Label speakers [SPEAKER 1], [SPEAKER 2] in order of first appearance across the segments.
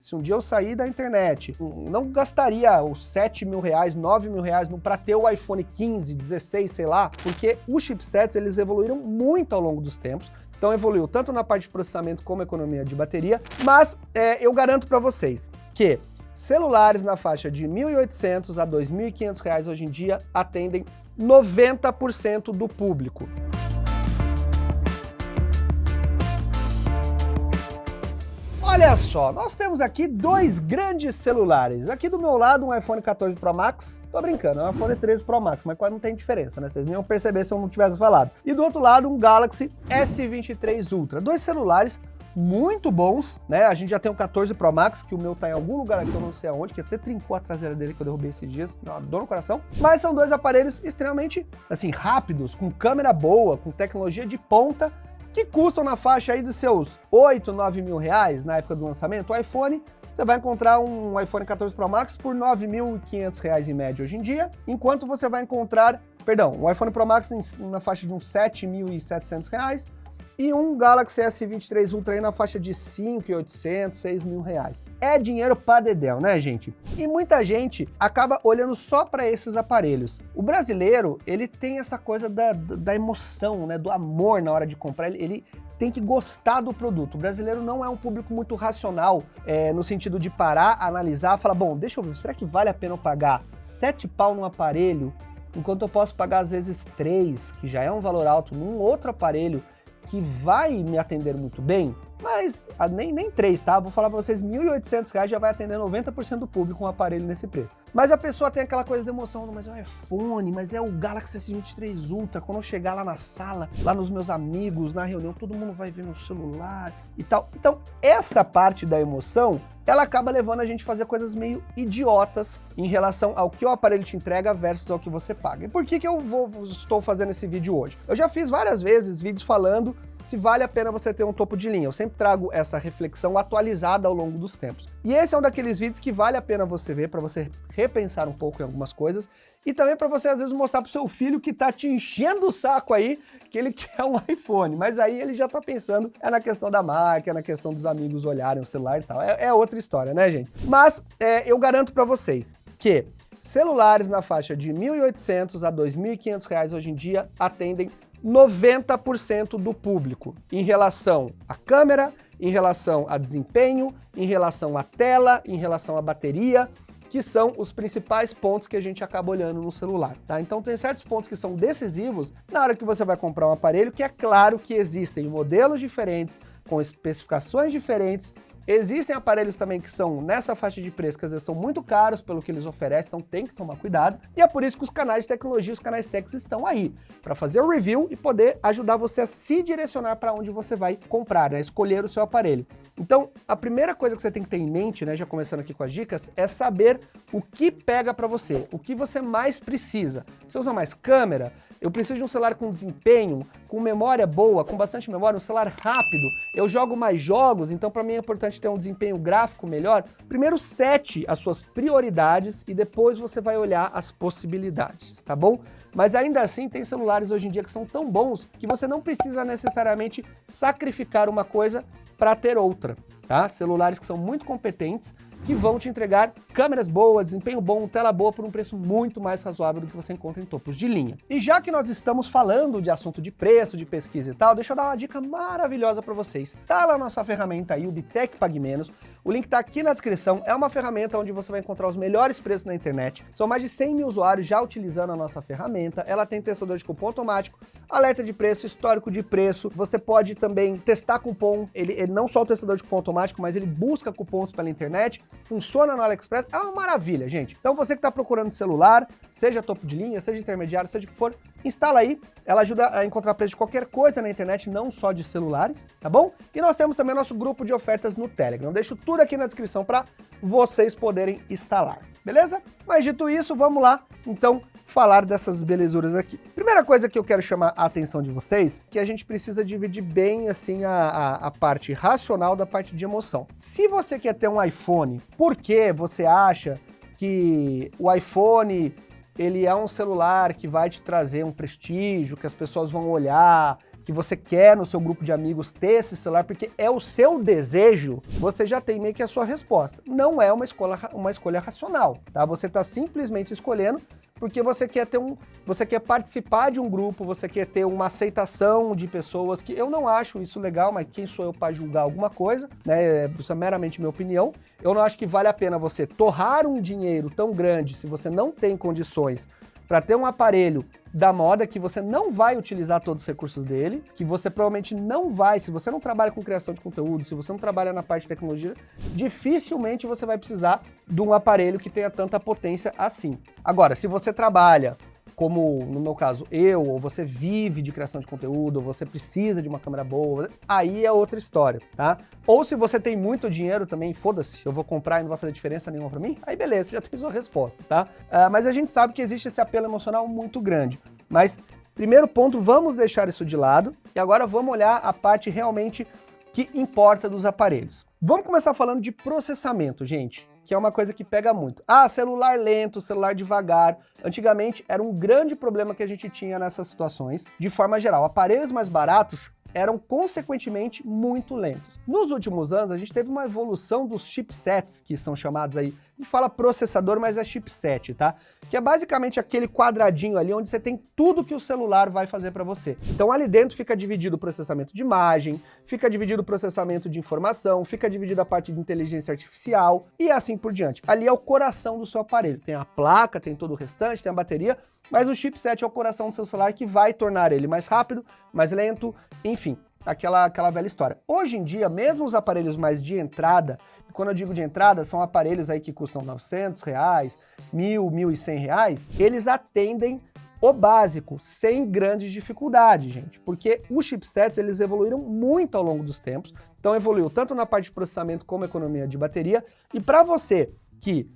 [SPEAKER 1] Se um dia eu sair da internet, não gastaria os 7 mil reais, 9 mil reais para ter o iPhone 15, 16, sei lá, porque os chipsets eles evoluíram muito ao longo dos tempos. Então evoluiu tanto na parte de processamento como economia de bateria, mas eu garanto para vocês que celulares na faixa de R$ 1.800 a R$ 2.500 hoje em dia atendem 90% do público. Olha só, nós temos aqui dois grandes celulares. Aqui do meu lado um iPhone 14 Pro Max, tô brincando, é um iPhone 13 Pro Max, mas quase não tem diferença, né? Vocês nem iam perceber se eu não tivesse falado. E do outro lado um Galaxy S23 Ultra. Dois celulares muito bons, né? A gente já tem o 14 Pro Max, que o meu tá em algum lugar aqui, eu não sei aonde, que até trincou a traseira dele que eu derrubei esses dias, dá uma dor no coração. Mas são dois aparelhos extremamente, assim, rápidos, com câmera boa, com tecnologia de ponta, que custam na faixa aí dos seus 8, 9 mil reais na época do lançamento. O iPhone, você vai encontrar um iPhone 14 Pro Max por R$ 9.500 em média hoje em dia, enquanto você vai encontrar, um iPhone Pro Max na faixa de uns R$ 7.700 e um Galaxy S23 Ultra aí na faixa de R$ 5.800, R$ 6 mil reais. É dinheiro pra dedéu, né, gente? E muita gente acaba olhando só para esses aparelhos. O brasileiro, ele tem essa coisa da emoção, né, do amor na hora de comprar. Ele tem que gostar do produto. O brasileiro não é um público muito racional, no sentido de parar, analisar, falar, bom, deixa eu ver, será que vale a pena eu pagar 7 pau num aparelho, enquanto eu posso pagar às vezes 3, que já é um valor alto, num outro aparelho que vai me atender muito bem, mas nem 3, tá? Vou falar pra vocês, R$ 1.800 já vai atender 90% do público um aparelho nesse preço. Mas a pessoa tem aquela coisa de emoção, mas é o iPhone, mas é o Galaxy S23 Ultra, quando eu chegar lá na sala, lá nos meus amigos, na reunião, todo mundo vai ver meu celular e tal. Então, essa parte da emoção, ela acaba levando a gente a fazer coisas meio idiotas em relação ao que o aparelho te entrega versus ao que você paga. E por que eu estou fazendo esse vídeo hoje? Eu já fiz várias vezes vídeos falando se vale a pena você ter um topo de linha. Eu sempre trago essa reflexão atualizada ao longo dos tempos. E esse é um daqueles vídeos que vale a pena você ver, para você repensar um pouco em algumas coisas, e também para você, às vezes, mostrar pro seu filho que tá te enchendo o saco aí, que ele quer um iPhone, mas aí ele já tá pensando na questão da marca, na questão dos amigos olharem o celular e tal. É outra história, né, gente? Mas eu garanto para vocês que celulares na faixa de R$ 1.800 a R$ 2.500 hoje em dia atendem 90% do público em relação à câmera, em relação a desempenho, em relação à tela, em relação à bateria, que são os principais pontos que a gente acaba olhando no celular, tá? Então tem certos pontos que são decisivos na hora que você vai comprar um aparelho, que é claro que existem modelos diferentes, com especificações diferentes. Existem aparelhos também que são nessa faixa de preço, que às vezes são muito caros pelo que eles oferecem, então tem que tomar cuidado. E é por isso que os canais de tecnologia, os canais techs estão aí, para fazer o review e poder ajudar você a se direcionar para onde você vai comprar, né? Escolher o seu aparelho. Então, a primeira coisa que você tem que ter em mente, né, já começando aqui com as dicas, é saber o que pega para você, o que você mais precisa. Você usa mais câmera? Eu preciso de um celular com desempenho, com memória boa, com bastante memória, um celular rápido. Eu jogo mais jogos, então para mim é importante ter um desempenho gráfico melhor. Primeiro sete as suas prioridades e depois você vai olhar as possibilidades, tá bom? Mas ainda assim tem celulares hoje em dia que são tão bons que você não precisa necessariamente sacrificar uma coisa para ter outra, tá? Celulares que são muito competentes, que vão te entregar câmeras boas, desempenho bom, tela boa por um preço muito mais razoável do que você encontra em topos de linha. E já que nós estamos falando de assunto de preço, de pesquisa e tal, deixa eu dar uma dica maravilhosa para vocês. Tá lá a nossa ferramenta aí, o Bitec Pague Menos. O link tá aqui na descrição. É uma ferramenta onde você vai encontrar os melhores preços na internet. São mais de 100 mil usuários já utilizando a nossa ferramenta. Ela tem testador de cupom automático, alerta de preço, histórico de preço. Você pode também testar cupom. Ele não só o testador de cupom automático, mas ele busca cupons pela internet. Funciona no AliExpress. É uma maravilha, gente. Então você que está procurando celular, seja topo de linha, seja intermediário, seja o que for, instala aí. Ela ajuda a encontrar preço de qualquer coisa na internet, não só de celulares, tá bom? E nós temos também nosso grupo de ofertas no Telegram. Deixo tudo aqui na descrição para vocês poderem instalar, beleza? Mas dito isso, vamos lá, então, falar dessas belezuras aqui. Primeira coisa que eu quero chamar a atenção de vocês, que a gente precisa dividir bem, assim, a parte racional da parte de emoção. Se você quer ter um iPhone, por que você acha que o iPhone ele é um celular que vai te trazer um prestígio, que as pessoas vão olhar, que você quer no seu grupo de amigos ter esse celular, porque é o seu desejo, você já tem meio que a sua resposta. Não é uma escolha racional, tá? Você está simplesmente escolhendo porque você quer participar de um grupo, você quer ter uma aceitação de pessoas, que eu não acho isso legal, mas quem sou eu para julgar alguma coisa, né? Isso é meramente minha opinião. Eu não acho que vale a pena você torrar um dinheiro tão grande se você não tem condições para ter um aparelho da moda que você não vai utilizar todos os recursos dele, que você provavelmente não vai, se você não trabalha com criação de conteúdo, se você não trabalha na parte de tecnologia, dificilmente você vai precisar de um aparelho que tenha tanta potência assim. Agora, se você trabalha, como no meu caso ou você vive de criação de conteúdo, ou você precisa de uma câmera boa, aí é outra história, tá? Ou se você tem muito dinheiro também, foda-se, eu vou comprar e não vai fazer diferença nenhuma pra mim, aí beleza, você já tem sua resposta, tá? Mas a gente sabe que existe esse apelo emocional muito grande. Mas, primeiro ponto, vamos deixar isso de lado, e agora vamos olhar a parte realmente que importa dos aparelhos. Vamos começar falando de processamento, gente, que é uma coisa que pega muito. Celular lento, celular devagar. Antigamente era um grande problema que a gente tinha nessas situações, de forma geral. Aparelhos mais baratos eram consequentemente muito lentos. Nos últimos anos, a gente teve uma evolução dos chipsets, que são chamados aí, a gente fala processador, mas é chipset, tá? Que é basicamente aquele quadradinho ali onde você tem tudo que o celular vai fazer para você. Então ali dentro fica dividido o processamento de imagem, fica dividido o processamento de informação, fica dividido a parte de inteligência artificial e assim por diante. Ali é o coração do seu aparelho. Tem a placa, tem todo o restante, tem a bateria, mas o chipset é o coração do seu celular que vai tornar ele mais rápido, mais lento, enfim, aquela velha história. Hoje em dia, mesmo os aparelhos mais de entrada, e quando eu digo de entrada, são aparelhos aí que custam R$900, R$1.000, R$1.100, eles atendem o básico, sem grandes dificuldades, gente, porque os chipsets, eles evoluíram muito ao longo dos tempos, então evoluiu tanto na parte de processamento como economia de bateria, e para você que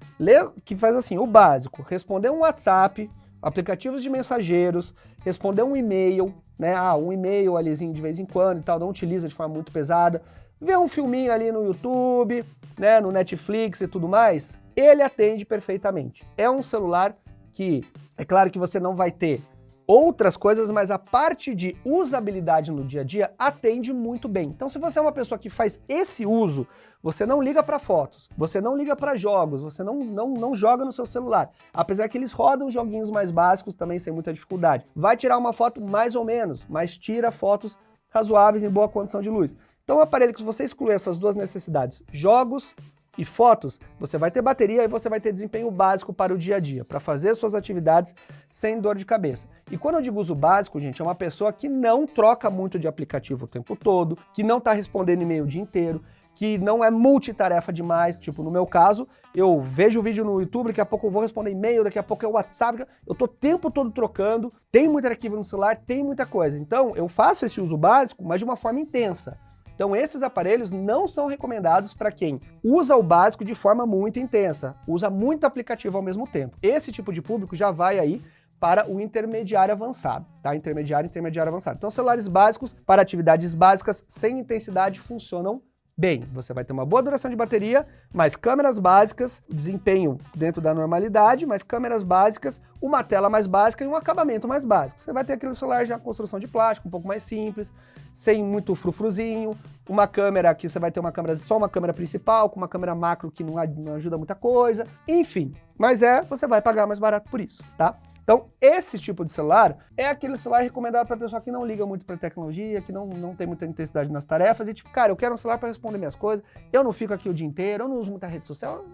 [SPEAKER 1] faz assim, o básico, responder um WhatsApp, aplicativos de mensageiros, responder um e-mail, né? Um e-mail alizinho de vez em quando e tal, não utiliza de forma muito pesada, ver um filminho ali no YouTube, né? No Netflix e tudo mais, ele atende perfeitamente. É um celular que, é claro que você não vai ter outras coisas, mas a parte de usabilidade no dia a dia atende muito bem. Então, se você é uma pessoa que faz esse uso, você não liga para fotos, você não liga para jogos, você não joga no seu celular, apesar que eles rodam joguinhos mais básicos também sem muita dificuldade. Vai tirar uma foto mais ou menos, mas tira fotos razoáveis em boa condição de luz. Então, o aparelho que se você excluir essas duas necessidades, jogos e fotos, você vai ter bateria e você vai ter desempenho básico para o dia a dia, para fazer suas atividades sem dor de cabeça. E quando eu digo uso básico, gente, é uma pessoa que não troca muito de aplicativo o tempo todo, que não está respondendo e-mail o dia inteiro, que não é multitarefa demais, tipo no meu caso, eu vejo o vídeo no YouTube, daqui a pouco eu vou responder e-mail, daqui a pouco é o WhatsApp, eu tô o tempo todo trocando, tem muito arquivo no celular, tem muita coisa. Então eu faço esse uso básico, mas de uma forma intensa. Então esses aparelhos não são recomendados para quem usa o básico de forma muito intensa, usa muito aplicativo ao mesmo tempo. Esse tipo de público já vai aí para o intermediário avançado, tá? Intermediário avançado. Então celulares básicos para atividades básicas sem intensidade funcionam bem. Você vai ter uma boa duração de bateria, mas câmeras básicas, desempenho dentro da normalidade, mas câmeras básicas, uma tela mais básica e um acabamento mais básico. Você vai ter aquele celular já com construção de plástico, um pouco mais simples, sem muito frufruzinho, uma câmera que você vai ter só uma câmera principal, com uma câmera macro que não ajuda muita coisa, enfim. Mas você vai pagar mais barato por isso, tá? Então, esse tipo de celular é aquele celular recomendado para pessoa que não liga muito para tecnologia, que não tem muita intensidade nas tarefas e tipo, cara, eu quero um celular para responder minhas coisas, eu não fico aqui o dia inteiro, eu não uso muita rede social,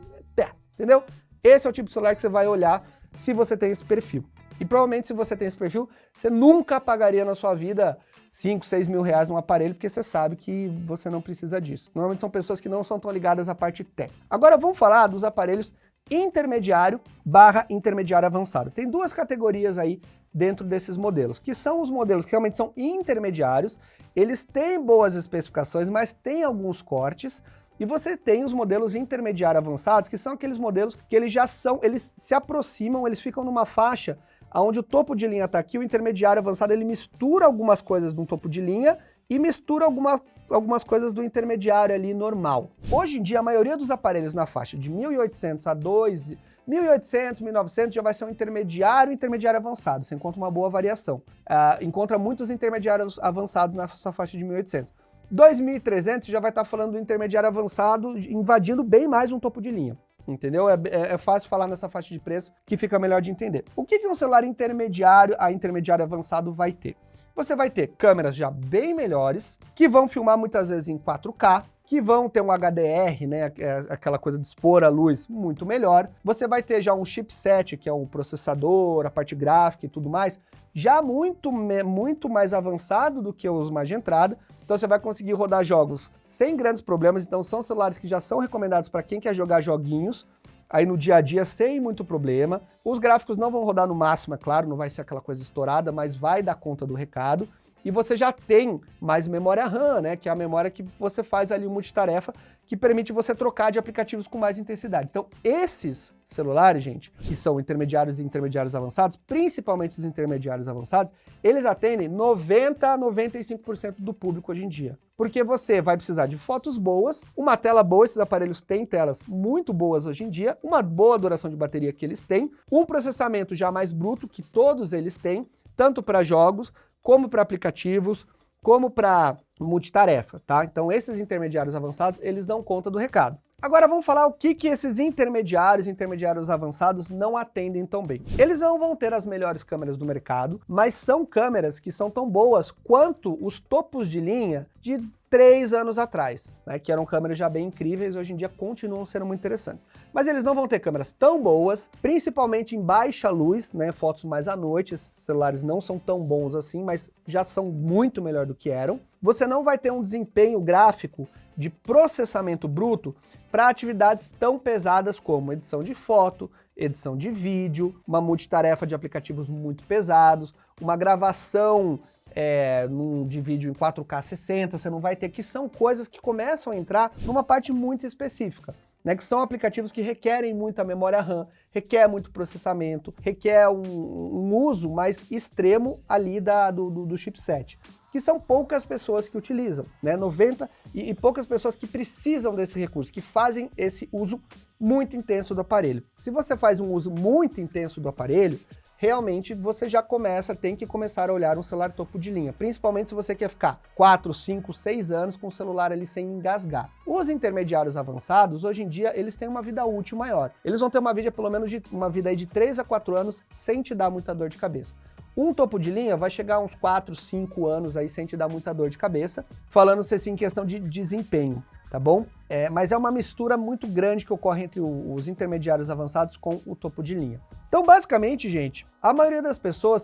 [SPEAKER 1] entendeu? Esse é o tipo de celular que você vai olhar se você tem esse perfil. E provavelmente se você tem esse perfil, você nunca pagaria na sua vida 5, 6 mil reais num aparelho, porque você sabe que você não precisa disso. Normalmente são pessoas que não são tão ligadas à parte técnica. Agora vamos falar dos aparelhos intermediário / intermediário avançado. Tem duas categorias aí dentro desses modelos, que são os modelos que realmente são intermediários, eles têm boas especificações, mas tem alguns cortes, e você tem os modelos intermediário avançados, que são aqueles modelos que eles se aproximam, eles ficam numa faixa onde o topo de linha está aqui, o intermediário avançado ele mistura algumas coisas no topo de linha e mistura alguma algumas coisas do intermediário ali normal. Hoje em dia, a maioria dos aparelhos na faixa de 1.800 a 1.800, 1.900 já vai ser um intermediário avançado, você encontra uma boa variação. Encontra muitos intermediários avançados nessa faixa de 1.800. 2.300 já vai estar falando do intermediário avançado, invadindo bem mais um topo de linha. Entendeu? É fácil falar nessa faixa de preço que fica melhor de entender. O que um celular intermediário avançado vai ter? Você vai ter câmeras já bem melhores, que vão filmar muitas vezes em 4K, que vão ter um HDR, né, aquela coisa de expor a luz muito melhor. Você vai ter já um chipset, que é um processador, a parte gráfica e tudo mais, já muito mais avançado do que os mais de entrada. Então você vai conseguir rodar jogos sem grandes problemas. Então são celulares que já são recomendados para quem quer jogar joguinhos aí no dia a dia sem muito problema. Os gráficos não vão rodar no máximo, é claro, não vai ser aquela coisa estourada, mas vai dar conta do recado. E você já tem mais memória RAM, né, que é a memória que você faz ali multitarefa, que permite você trocar de aplicativos com mais intensidade. Então, esses celulares, gente, que são intermediários e intermediários avançados, principalmente os intermediários avançados, eles atendem 90% a 95% do público hoje em dia. Porque você vai precisar de fotos boas, uma tela boa, esses aparelhos têm telas muito boas hoje em dia, uma boa duração de bateria que eles têm, um processamento já mais bruto que todos eles têm, tanto para jogos, como para aplicativos, como para multitarefa, tá? Então esses intermediários avançados, eles dão conta do recado. Agora vamos falar o que esses intermediários avançados não atendem tão bem. Eles não vão ter as melhores câmeras do mercado, mas são câmeras que são tão boas quanto os topos de linha de 3 anos atrás, né, que eram câmeras já bem incríveis, hoje em dia continuam sendo muito interessantes. Mas eles não vão ter câmeras tão boas, principalmente em baixa luz, né, fotos mais à noite, esses celulares não são tão bons assim, mas já são muito melhor do que eram. Você não vai ter um desempenho gráfico de processamento bruto para atividades tão pesadas como edição de foto, edição de vídeo, uma multitarefa de aplicativos muito pesados, uma gravação de vídeo em 4K 60, você não vai ter, que são coisas que começam a entrar numa parte muito específica, né, que são aplicativos que requerem muita memória RAM, requer muito processamento, requer um uso mais extremo ali do chipset, que são poucas pessoas que utilizam, né, 90 e poucas pessoas que precisam desse recurso, que fazem esse uso muito intenso do aparelho. Se você faz um uso muito intenso do aparelho, realmente você já tem que começar a olhar um celular topo de linha, principalmente se você quer ficar 4, 5, 6 anos com o celular ali sem engasgar. Os intermediários avançados, hoje em dia, eles têm uma vida útil maior. Eles vão ter uma vida, pelo menos, uma vida aí de 3 a 4 anos sem te dar muita dor de cabeça. Um topo de linha vai chegar a uns 4, 5 anos aí sem te dar muita dor de cabeça, falando-se assim em questão de desempenho, tá bom? Mas é uma mistura muito grande que ocorre entre os intermediários avançados com o topo de linha. Então, basicamente, gente, a maioria das pessoas...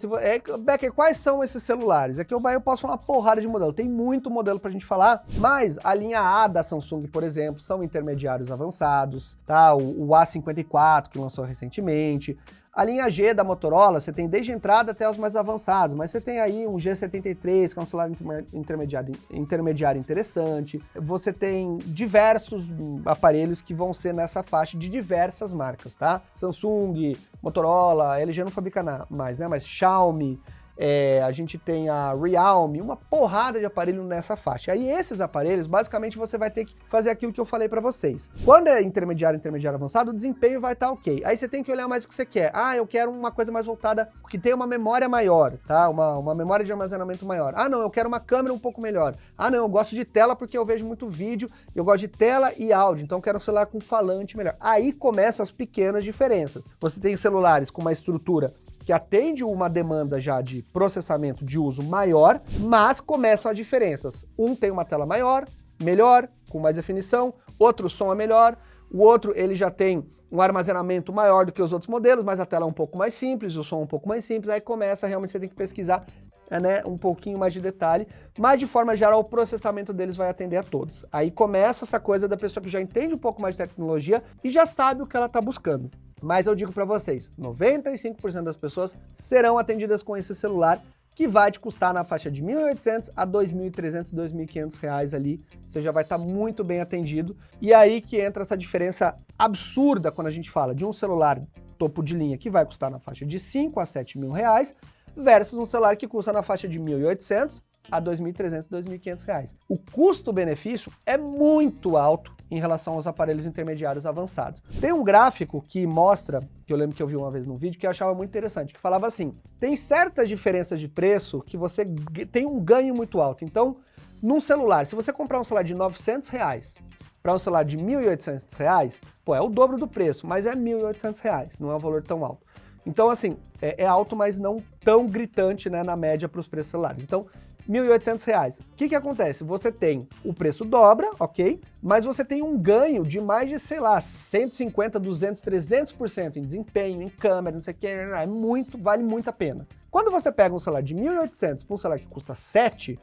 [SPEAKER 1] Becker, quais são esses celulares? Aqui eu posso falar uma porrada de modelo, tem muito modelo pra gente falar, mas a linha A da Samsung, por exemplo, são intermediários avançados, tá? O A54, que lançou recentemente. A linha G da Motorola, você tem desde a entrada até os mais avançados, mas você tem aí um G73, que é um celular intermediário interessante. Você tem diversos aparelhos que vão ser nessa faixa de diversas marcas, tá? Samsung, Motorola, LG não fabrica mais, né? Mas Xiaomi, a gente tem a Realme, uma porrada de aparelho nessa faixa. Aí esses aparelhos, basicamente, você vai ter que fazer aquilo que eu falei para vocês. Quando é intermediário avançado, o desempenho vai estar ok. Aí você tem que olhar mais o que você quer. Ah, eu quero uma coisa mais voltada, que tenha uma memória maior, tá? Uma memória de armazenamento maior. Ah, não, eu quero uma câmera um pouco melhor. Ah, não, eu gosto de tela porque eu vejo muito vídeo, eu gosto de tela e áudio, então eu quero um celular com falante melhor. Aí começam as pequenas diferenças. Você tem celulares com uma estrutura que atende uma demanda já de processamento de uso maior, mas começam as diferenças. Um tem uma tela maior, melhor, com mais definição, outro som é melhor, o outro ele já tem um armazenamento maior do que os outros modelos, mas a tela é um pouco mais simples, o som um pouco mais simples, aí começa, realmente você tem que pesquisar, né, um pouquinho mais de detalhe, mas de forma geral o processamento deles vai atender a todos. Aí começa essa coisa da pessoa que já entende um pouco mais de tecnologia e já sabe o que ela está buscando. Mas eu digo para vocês, 95% das pessoas serão atendidas com esse celular, que vai te custar na faixa de R$ 1.800 a R$ 2.300, R$ 2.500 ali, você já vai estar muito bem atendido. E aí que entra essa diferença absurda quando a gente fala de um celular topo de linha que vai custar na faixa de R$ 5.000 a R$ 7.000, versus um celular que custa na faixa de R$ 1.800, a R$ 2.300, R$ 2.500. O custo-benefício é muito alto em relação aos aparelhos intermediários avançados. Tem um gráfico que mostra, que eu lembro que eu vi uma vez num vídeo, que eu achava muito interessante, que falava assim, tem certas diferenças de preço que você tem um ganho muito alto. Então, num celular, se você comprar um celular de R$ 900 para um celular de R$ 1.800, pô, é o dobro do preço, mas é R$ 1.800, não é um valor tão alto. Então, assim, é alto, mas não tão gritante, né, na média para os preços celulares. Então, R$ 1.800. O que acontece? Você tem o preço dobra, ok? Mas você tem um ganho de mais de, sei lá, 150, 200, 300% em desempenho, em câmera, não sei o que, é muito, vale muito a pena. Quando você pega um celular de R$ 1.800 para um celular que custa 7,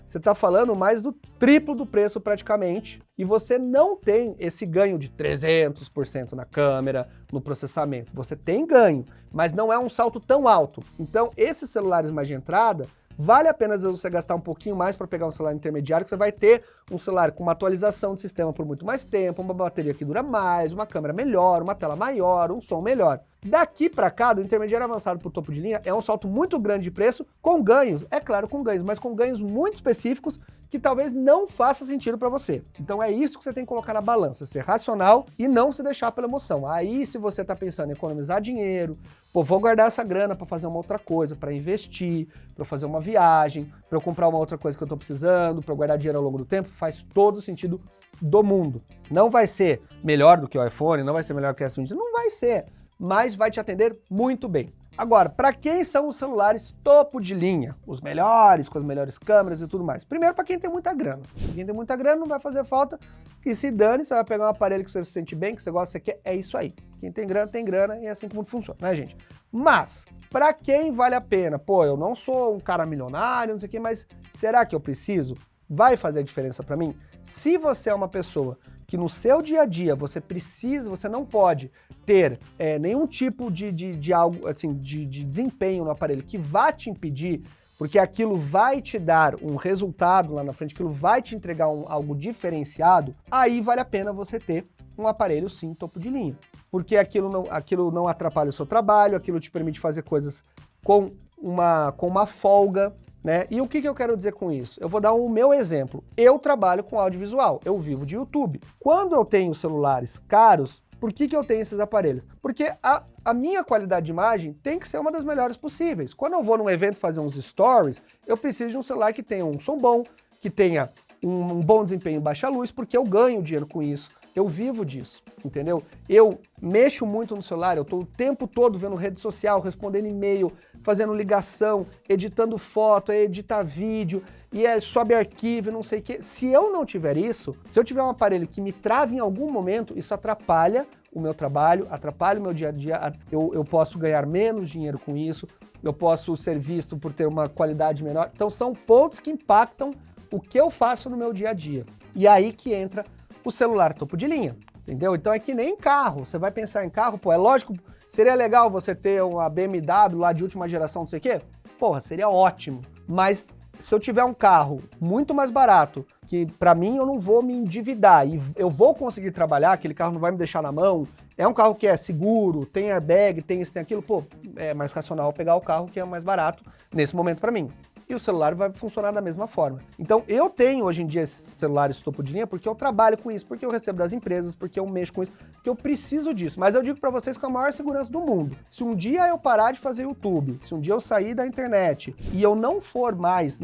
[SPEAKER 1] você está falando mais do triplo do preço praticamente, e você não tem esse ganho de 300% na câmera, no processamento. Você tem ganho, mas não é um salto tão alto. Então, esses celulares mais de entrada, vale a pena às vezes você gastar um pouquinho mais para pegar um celular intermediário, que você vai ter um celular com uma atualização de sistema por muito mais tempo, uma bateria que dura mais, uma câmera melhor, uma tela maior, um som melhor. Daqui para cá, do intermediário avançado para o topo de linha, é um salto muito grande de preço, com ganhos, é claro, com ganhos, mas com ganhos muito específicos que talvez não faça sentido para você. Então é isso que você tem que colocar na balança, ser racional e não se deixar pela emoção. Aí, se você está pensando em economizar dinheiro, pô, vou guardar essa grana para fazer uma outra coisa, para investir, para fazer uma viagem, para eu comprar uma outra coisa que eu estou precisando, para eu guardar dinheiro ao longo do tempo, faz todo o sentido do mundo. Não vai ser melhor do que o iPhone, não vai ser melhor que o S20, não vai ser, mas vai te atender muito bem. Agora, para quem são os celulares topo de linha? Os melhores, com as melhores câmeras e tudo mais. Primeiro, para quem tem muita grana. Quem tem muita grana não vai fazer falta, que se dane, você vai pegar um aparelho que você se sente bem, que você gosta, que você quer, é isso aí. Quem tem grana, e é assim que o mundo funciona, né, gente? Mas, para quem vale a pena? Pô, eu não sou um cara milionário, não sei o quê, mas será que eu preciso? Vai fazer diferença para mim? Se você é uma pessoa que no seu dia a dia você precisa, você não pode ter nenhum tipo de algo assim, de desempenho no aparelho que vá te impedir, porque aquilo vai te dar um resultado lá na frente, aquilo vai te entregar algo diferenciado, aí vale a pena você ter um aparelho sim topo de linha. Porque aquilo não atrapalha o seu trabalho, aquilo te permite fazer coisas com uma folga, né? E o que eu quero dizer com isso? Eu vou dar o meu exemplo. Eu trabalho com audiovisual, eu vivo de YouTube. Quando eu tenho celulares caros, por que eu tenho esses aparelhos? Porque a minha qualidade de imagem tem que ser uma das melhores possíveis. Quando eu vou num evento fazer uns stories, eu preciso de um celular que tenha um som bom, que tenha um bom desempenho em baixa luz, porque eu ganho dinheiro com isso. Eu vivo disso, entendeu? Eu mexo muito no celular, eu estou o tempo todo vendo rede social, respondendo e-mail, fazendo ligação, editando foto, editar vídeo, e sobe arquivo, não sei o quê. Se eu não tiver isso, se eu tiver um aparelho que me trave em algum momento, isso atrapalha o meu trabalho, atrapalha o meu dia a dia, eu posso ganhar menos dinheiro com isso, eu posso ser visto por ter uma qualidade menor. Então são pontos que impactam o que eu faço no meu dia a dia. E aí que entra o celular topo de linha, entendeu? Então é que nem carro, você vai pensar em carro, pô, é lógico, seria legal você ter uma BMW lá de última geração, não sei o quê? Porra, seria ótimo, mas se eu tiver um carro muito mais barato, que pra mim eu não vou me endividar e eu vou conseguir trabalhar, aquele carro não vai me deixar na mão, é um carro que é seguro, tem airbag, tem isso, tem aquilo, pô, é mais racional pegar o carro que é mais barato nesse momento pra mim. E o celular vai funcionar da mesma forma. Então eu tenho hoje em dia esses celulares topo de linha porque eu trabalho com isso, porque eu recebo das empresas, porque eu mexo com isso, porque eu preciso disso. Mas eu digo pra vocês com a maior segurança do mundo. Se um dia eu parar de fazer YouTube, se um dia eu sair da internet e eu não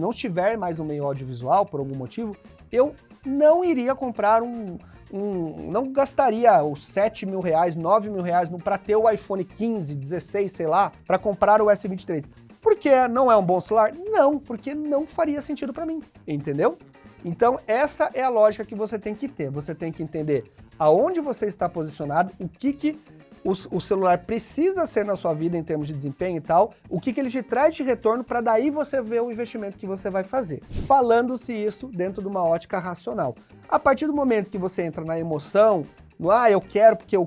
[SPEAKER 1] estiver mais no meio audiovisual por algum motivo, eu não iria comprar não gastaria os R$7.000, R$9.000 para ter o iPhone 15, 16, sei lá, para comprar o S23. Por que não é um bom celular? Não, porque não faria sentido para mim, entendeu? Então essa é a lógica que você tem que ter. Você tem que entender aonde você está posicionado, o que o celular precisa ser na sua vida em termos de desempenho e tal, o que ele te traz de retorno para daí você ver o investimento que você vai fazer. Falando-se isso dentro de uma ótica racional. A partir do momento que você entra na emoção, eu quero porque é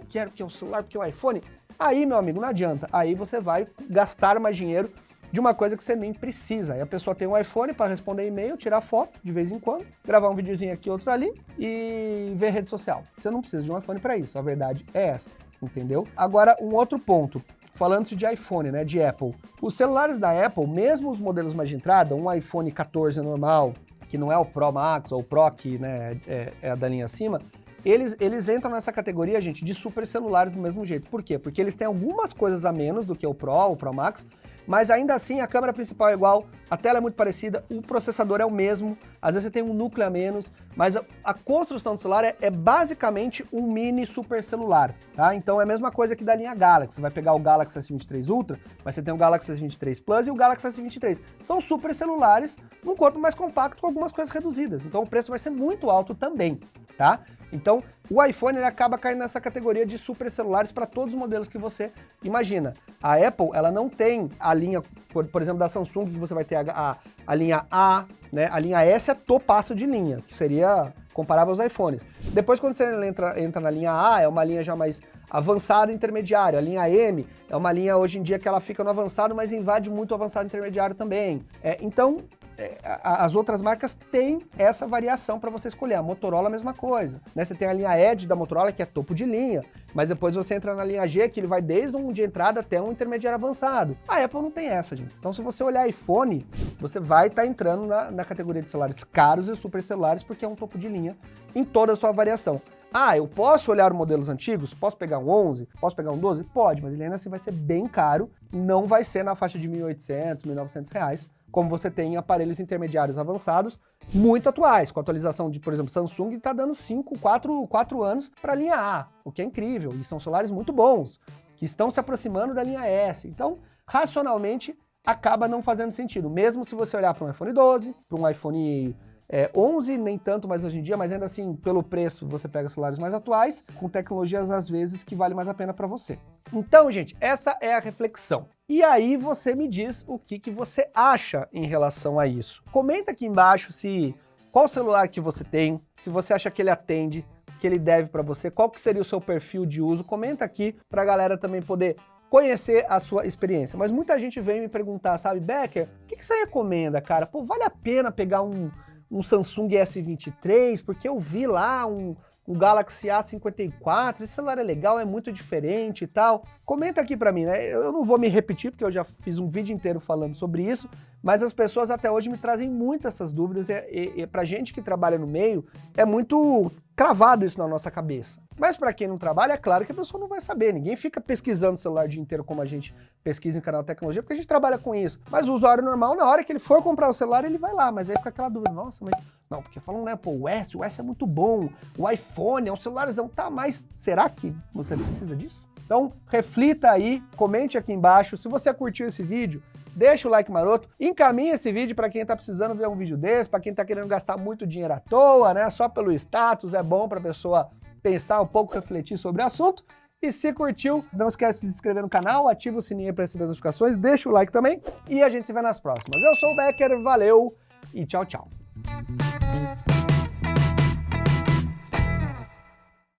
[SPEAKER 1] o celular, porque é o iPhone, aí, meu amigo, não adianta. Aí você vai gastar mais dinheiro de uma coisa que você nem precisa. Aí a pessoa tem um iPhone para responder e-mail, tirar foto de vez em quando, gravar um videozinho aqui, outro ali e ver rede social. Você não precisa de um iPhone para isso, a verdade é essa, entendeu? Agora, um outro ponto. falando-se de iPhone, né, de Apple. Os celulares da Apple, mesmo os modelos mais de entrada, um iPhone 14 normal, que não é o Pro Max ou o Pro, que né, é a da linha acima, eles entram nessa categoria, gente, de super celulares do mesmo jeito. Por quê? Porque eles têm algumas coisas a menos do que o Pro Max, mas ainda assim a câmera principal é igual, a tela é muito parecida, o processador é o mesmo, às vezes você tem um núcleo a menos, mas a construção do celular é basicamente um mini super celular, tá? Então é a mesma coisa que da linha Galaxy, você vai pegar o Galaxy S23 Ultra, mas você tem o Galaxy S23 Plus e o Galaxy S23. São super celulares num corpo mais compacto com algumas coisas reduzidas, então o preço vai ser muito alto também, tá? Então, o iPhone ele acaba caindo nessa categoria de super celulares para todos os modelos que você imagina. A Apple, ela não tem a linha, por exemplo, da Samsung, que você vai ter a linha A, né? A linha S é topaço de linha, que seria comparável aos iPhones. Depois, quando você entra na linha A, é uma linha já mais avançada e intermediária. A linha M é uma linha, hoje em dia, que ela fica no avançado, mas invade muito o avançado e intermediário também. Então, as outras marcas têm essa variação para você escolher. A Motorola, a mesma coisa, né? Você tem a linha Edge da Motorola, que é topo de linha, mas depois você entra na linha G, que ele vai desde um de entrada até um intermediário avançado. A Apple não tem essa, gente. Então, se você olhar iPhone, você vai estar entrando na categoria de celulares caros e super celulares, porque é um topo de linha em toda a sua variação. Ah, eu posso olhar os modelos antigos? Posso pegar um 11? Posso pegar um 12? Pode, mas ele ainda assim vai ser bem caro, não vai ser na faixa de R$1.800, R$1.900, como você tem em aparelhos intermediários avançados, muito atuais, com atualização de, por exemplo, Samsung está dando 4 anos para a linha A, o que é incrível, e são celulares muito bons, que estão se aproximando da linha S. Então, racionalmente, acaba não fazendo sentido, mesmo se você olhar para um iPhone 12, para um iPhone 11, nem tanto mais hoje em dia, mas ainda assim, pelo preço, você pega celulares mais atuais, com tecnologias, às vezes, que vale mais a pena para você. Então, gente, essa é a reflexão. E aí você me diz o que você acha em relação a isso. Comenta aqui embaixo qual celular que você tem, se você acha que ele atende, que ele deve para você, qual que seria o seu perfil de uso. Comenta aqui para a galera também poder conhecer a sua experiência. Mas muita gente vem me perguntar, sabe, Becker, o que você recomenda, cara? Pô, vale a pena pegar um Samsung S23, porque eu vi lá um Galaxy A54, esse celular é legal, é muito diferente e tal. Comenta aqui pra mim, né? Eu não vou me repetir, porque eu já fiz um vídeo inteiro falando sobre isso, mas as pessoas até hoje me trazem muito essas dúvidas e pra gente que trabalha no meio, é muito cravado isso na nossa cabeça. Mas para quem não trabalha, é claro que a pessoa não vai saber. Ninguém fica pesquisando o celular o dia inteiro como a gente pesquisa em canal de tecnologia, porque a gente trabalha com isso. Mas o usuário normal, na hora que ele for comprar o celular, ele vai lá. Mas aí fica aquela dúvida, nossa, mas... Não, porque falam, né, pô, o S é muito bom, o iPhone é um celularzão, tá, mas será que você precisa disso? Então, reflita aí, comente aqui embaixo. Se você curtiu esse vídeo, deixa o like maroto, encaminha esse vídeo para quem tá precisando ver um vídeo desse, para quem tá querendo gastar muito dinheiro à toa, né, só pelo status, é bom pra pessoa pensar um pouco, refletir sobre o assunto. E se curtiu, não esquece de se inscrever no canal, ativa o sininho para receber as notificações, deixa o like também e a gente se vê nas próximas. Eu sou o Becker, valeu e tchau, tchau.